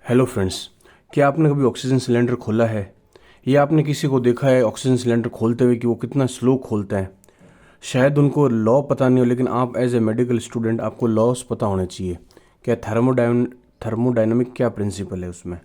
Hello friends, क्या आपने कभी ऑक्सीजन सिलेंडर खोला है या आपने किसी को देखा है ऑक्सीजन सिलेंडर खोलते हुए कि वो कितना स्लो खोलते हैं। शायद उनको लॉ पता नहीं हो, लेकिन आप एज ए मेडिकल स्टूडेंट आपको लॉस पता होने चाहिए। क्या थर्मोडायनामिक क्या प्रिंसिपल है उसमें,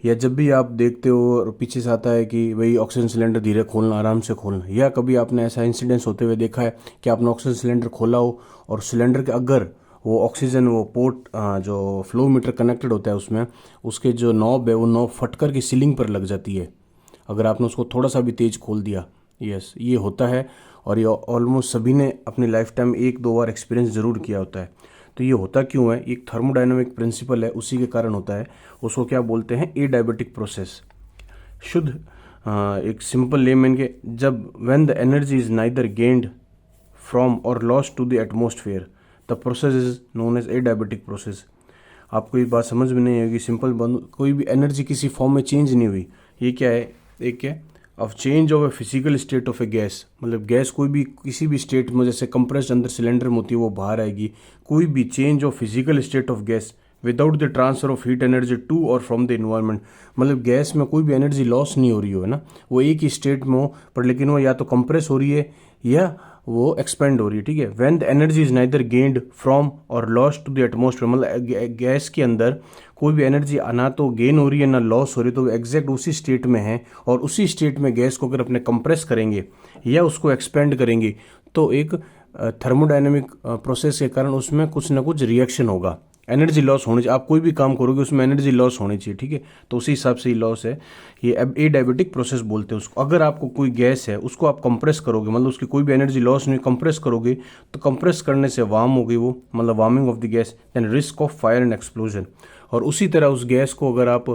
या जब भी आप देखते हो और पीछे से आता है कि भाई ऑक्सीजन सिलेंडर धीरे खोलना, आराम से खोलना, या कभी आपने ऐसा इंसिडेंस होते हुए देखा है कि आपने ऑक्सीजन सिलेंडर खोला हो और सिलेंडर के अगर वो ऑक्सीजन वो पोर्ट जो फ्लो मीटर कनेक्टेड होता है उसमें, उसके जो नॉब है वो नॉब फट कर के सीलिंग पर लग जाती है अगर आपने उसको थोड़ा सा भी तेज खोल दिया। यस, ये होता है और ये ऑलमोस्ट सभी ने अपनी लाइफ टाइम एक दो बार एक्सपीरियंस ज़रूर किया होता है। तो ये होता क्यों है? एक थर्मोडायनामिक प्रिंसिपल है, उसी के कारण होता है। उसको क्या बोलते हैं? Adiabatic process. शुद्ध एक सिंपल लेमैन के, जब when the energy is neither gained from और lost to the atmosphere, the process is known as adiabatic process. आपको ये बात समझ में नहीं आएगी, सिंपल बंद, कोई भी एनर्जी किसी फॉर्म में चेंज नहीं हुई। ये क्या है? एक है of change of a physical state of A gas, मतलब गैस कोई भी किसी भी स्टेट में, जैसे कंप्रेस्ड अंदर सिलेंडर में होती है वो बाहर आएगी। कोई भी change of physical state of gas without the transfer of heat energy to और फ्रॉम द इन्वायरमेंट, मतलब गैस में कोई भी एनर्जी लॉस नहीं हो रही हो, है ना, वो एक ही स्टेट में हो, पर लेकिन वो या तो कंप्रेस हो रही है या वो एक्सपेंड हो रही है। ठीक है, when the energy is neither gained from और लॉस्ट टू द एटमोस्फेयर, मतलब गैस के अंदर कोई भी एनर्जी ना तो गेन हो रही है ना लॉस हो रही है, तो एग्जैक्ट उसी स्टेट में है। और उसी स्टेट में गैस को अगर अपने कंप्रेस करेंगे या उसको एक्सपेंड करेंगे तो एक थर्मोडायनेमिक प्रोसेस के कारण उसमें कुछ ना कुछ रिएक्शन होगा, एनर्जी लॉस होनी चाहिए। आप कोई भी काम करोगे उसमें एनर्जी लॉस होनी चाहिए। ठीक है, तो उसी हिसाब से ही लॉस है। ये अब एडायबेटिक प्रोसेस बोलते हैं उसको। अगर आपको कोई गैस है उसको आप कंप्रेस करोगे, मतलब उसकी कोई भी एनर्जी लॉस नहीं, कंप्रेस करोगे, तो कंप्रेस करने से वार्म हो गई वो, मतलब warming of the gas, then risk of fire and explosion. और उसी तरह उस गैस को अगर आप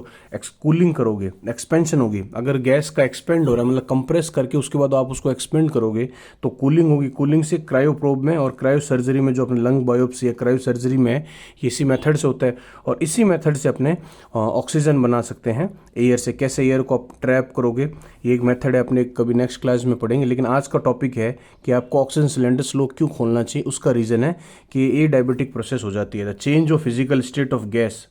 कूलिंग करोगे, एक्सपेंशन होगी। अगर गैस का एक्सपेंड हो रहा है, मतलब कंप्रेस करके उसके बाद आप उसको एक्सपेंड करोगे तो कूलिंग होगी। कूलिंग से क्रायोप्रोब में और क्रायो सर्जरी में, जो अपने लंग बायोप्सी या क्रायो सर्जरी में ये इसी मेथड से होता है। और इसी मेथड से अपने ऑक्सीजन बना सकते हैं एयर से। कैसे एयर को आप ट्रैप करोगे, ये एक मेथड है, अपने कभी नेक्स्ट क्लास में पढ़ेंगे। लेकिन आज का टॉपिक है कि आपको ऑक्सीजन सिलेंडर स्लो क्यों खोलना चाहिए। उसका रीज़न है कि ये डायबिटिक प्रोसेस हो जाती है, the change of physical state of gas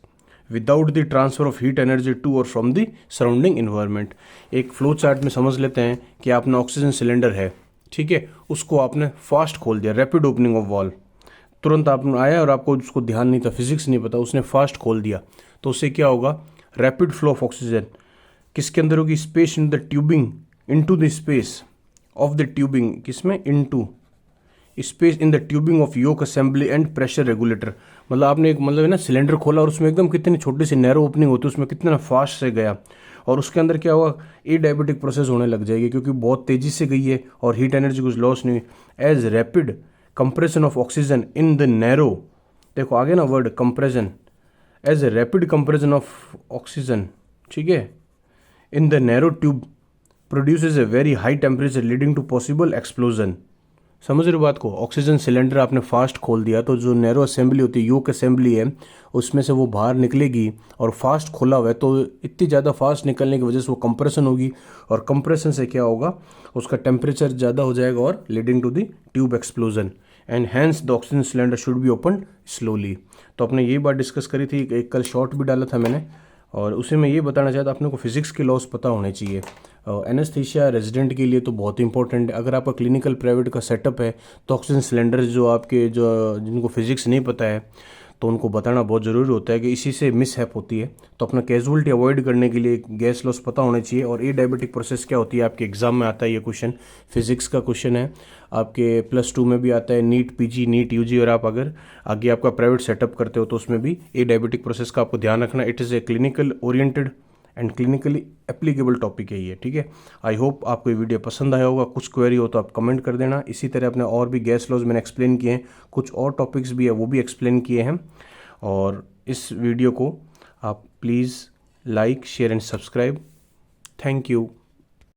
without the transfer of heat energy to और फ्रॉम द सराउंडिंग इन्वायरमेंट। एक फ्लो चार्ट में समझ लेते हैं कि आपने ऑक्सीजन सिलेंडर है, ठीक है, उसको आपने फास्ट खोल दिया, रैपिड ओपनिंग ऑफ वॉल्व, तुरंत आपने आया और आपको उसको ध्यान नहीं था, फिजिक्स नहीं पता, उसने फास्ट खोल दिया, तो उससे क्या होगा? रैपिड फ्लो ऑफ ऑक्सीजन किसके अंदर होगी? Space in the tubing, into the space of the tubing, किसमें? Into space in the tubing of yoke assembly and pressure regulator. मतलब आपने एक, मतलब है ना, सिलेंडर खोला और उसमें एकदम कितनी छोटी सी नैरो ओपनिंग होती है, उसमें कितना फास्ट से गया और उसके अंदर क्या हुआ? ए डायबिटिक प्रोसेस होने लग जाएगी, क्योंकि बहुत तेजी से गई है और हीट एनर्जी कुछ लॉस नहीं हुई। As rapid compression of oxygen in the narrow, देखो आगे ना word compression, as a rapid compression of oxygen, ठीक है, in the narrow tube produces a very high temperature leading to possible explosion. समझ रहे हो बात को? ऑक्सीजन सिलेंडर आपने फास्ट खोल दिया तो जो नैरो असेंबली होती है, योक असेंबली है, उसमें से वो बाहर निकलेगी, और फास्ट खोला हुआ है तो इतनी ज़्यादा फास्ट निकलने की वजह से वो कंप्रेशन होगी, और कंप्रेशन से क्या होगा? उसका टेम्परेचर ज़्यादा हो जाएगा और leading to the tube explosion, and hence the oxygen cylinder should be open slowly. तो आपने ये बात डिस्कस करी थी, एक कल शॉर्ट भी डाला था मैंने, और उसी में ये बताना चाहता अपने को फिजिक्स के लॉस पता होने चाहिए। एनेस्थीसिया रेजिडेंट के लिए तो बहुत इंपॉर्टेंट है। अगर आपका क्लिनिकल प्राइवेट का सेटअप है तो ऑक्सीजन सिलेंडर जो आपके, जो जिनको फिजिक्स नहीं पता है तो उनको बताना बहुत ज़रूरी होता है कि इसी से मिसहैप होती है। तो अपना कैजुअलिटी अवॉइड करने के लिए गैस लॉस पता होना चाहिए। और ए डायबिटिक प्रोसेस क्या होती है, आपके एग्जाम में आता है ये क्वेश्चन, फिजिक्स का क्वेश्चन है, आपके +2 में भी आता है, नीट पीजी, नीट यूजी, और आप अगर आगे आपका प्राइवेट सेटअप करते हो तो उसमें भी ए डायबिटिक प्रोसेस का आपको ध्यान रखना। It is a clinical oriented and clinically applicable topic है ये, ठीक है। आई होप आपको ये वीडियो पसंद आया होगा। कुछ क्वेरी हो तो आप कमेंट कर देना। इसी तरह अपने और भी गैस लॉज मैंने एक्सप्लेन किए हैं, कुछ और टॉपिक्स भी है वो भी एक्सप्लेन किए हैं। और इस वीडियो को आप please like, share and subscribe. Thank you.